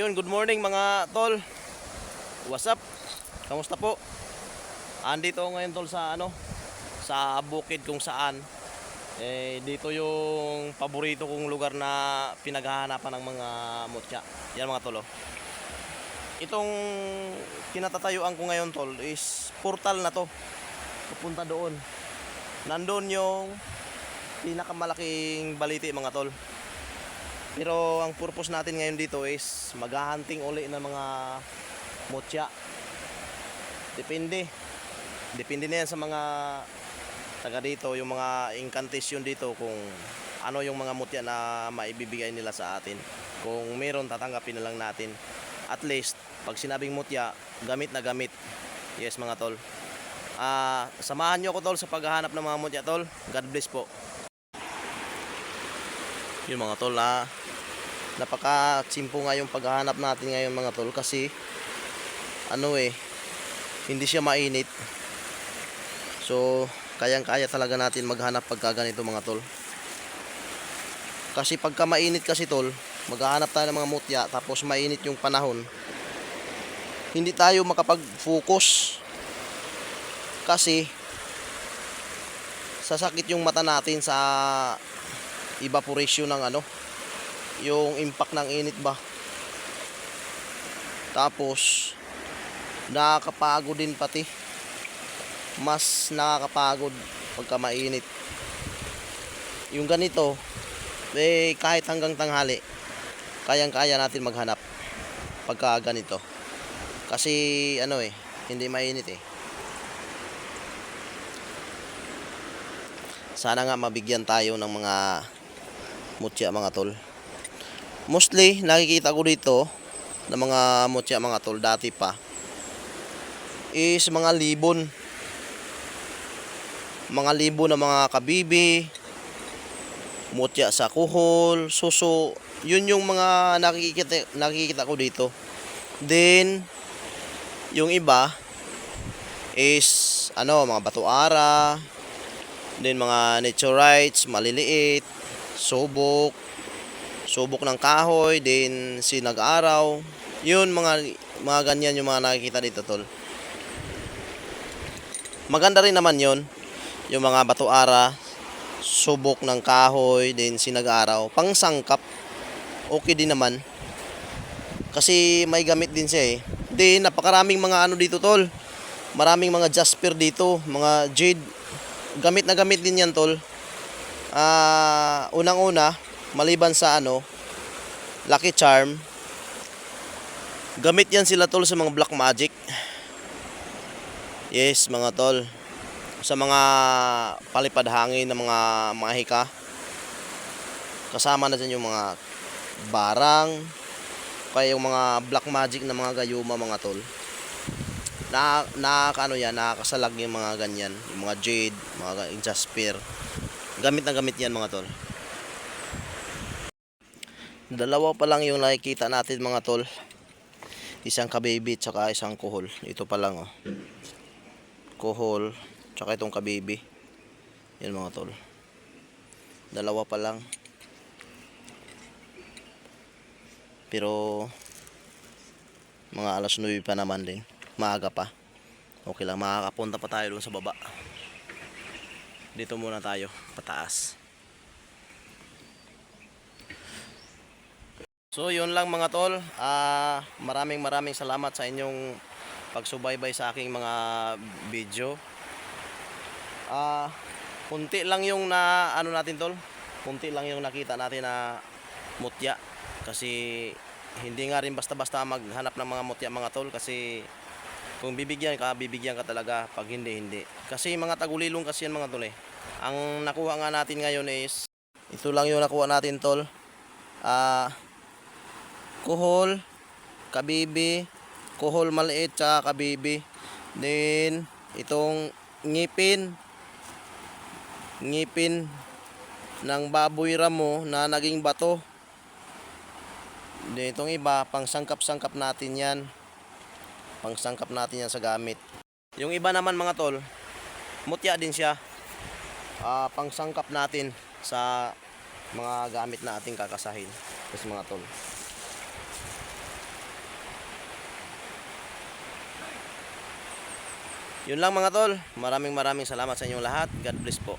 Ayun, good morning mga tol. What's up? Kamusta po? Andito ako ngayon tol sa sa bukid kung saan dito yung paborito kong lugar na pinaghahanapan ng mga mutya. Yan mga tol. Itong kinatatayuan ko ngayon tol is portal na to. Pupunta doon. Nandun yung pinakamalaking baliti mga tol. Pero ang purpose natin ngayon dito is maghahunting uli ng mga mutya. Depende na yan sa mga taga dito, yung mga incantation dito kung ano yung mga mutya na maibibigay nila sa atin. Kung meron, tatanggapin na lang natin. At least, pag sinabing mutya, gamit na gamit. Yes mga tol. Samahan nyo ako tol sa paghahanap ng mga mutya tol. God bless po. Yung mga tol napaka-simple nga yung paghahanap natin ngayon mga tol kasi hindi siya mainit. So kayang-kaya talaga natin maghanap pagka ganito mga tol. Kasi pagka mainit kasi tol, maghahanap tayo ng mga mutya tapos mainit yung panahon. Hindi tayo makapag-focus. Kasi sasakit yung mata natin sa evaporation ng yung impact ng init ba. Tapos nakakapagod din pati. Mas nakakapagod pagka mainit. Yung ganito kahit hanggang tanghali kayang-kaya natin maghanap pagka ganito. Kasi hindi mainit Sana nga mabigyan tayo ng mga mutya mga tol. Mostly nakikita ko dito ng mga mutya mga tol dati pa is mga libon na mga kabibi, mutya sa kuhol, suso. Yun yung mga nakikita ko dito. Then yung iba is mga batuara, then mga naturites maliliit, subok ng kahoy, din sinag-araw. Yun mga ganyan yung mga nakikita dito tol. Maganda rin naman yun, yung mga batuara, subok ng kahoy, din sinag-araw, pang sangkap. Okay din naman kasi may gamit din siya Din napakaraming mga dito tol. Maraming mga jasper dito, mga jade. Gamit na gamit din yan tol. Unang-una maliban sa lucky charm, gamit yan sila tol sa mga black magic. Yes mga tol, sa mga palipad hangin ng mga mahika. Kasama na dyan yung mga barang, kaya yung mga black magic na mga gayuma mga tol. Nakakasalag yung mga ganyan, yung mga jade, mga jasper. Gamit na gamit yan mga tol. Dalawa pa lang yung nakikita natin mga tol. Isang kababy tsaka isang kuhol. Ito pa lang kuhol tsaka itong kababy. Yan mga tol. Dalawa pa lang. Pero mga alas 9 pa naman din. Maaga pa. Okay lang, makakapunta pa tayo doon sa baba. Dito muna tayo, pataas. So yun lang mga tol. Maraming salamat sa inyong pagsubaybay sa aking mga video. Kunti lang yung natin tol. Kunti lang yung nakita natin na mutya. Kasi hindi nga rin basta-basta maghanap ng mga mutya mga tol. Kasi kung bibigyan ka talaga. Pag hindi. Kasi mga tagulilong kasi yan mga tol Ang nakuha nga natin ngayon is ito lang yung nakuha natin tol. Kuhol, kabibi, kuhol maliit tsaka kabibi. Then itong ngipin ng baboy ramo na naging bato. Then itong iba pang sangkap natin yan. Sa gamit. Yung iba naman mga tol, mutya din siya. Pang sangkap natin sa mga gamit na ating kakasahin. Kasi mga tol, Yun lang mga tol. Maraming salamat sa inyong lahat. God bless po.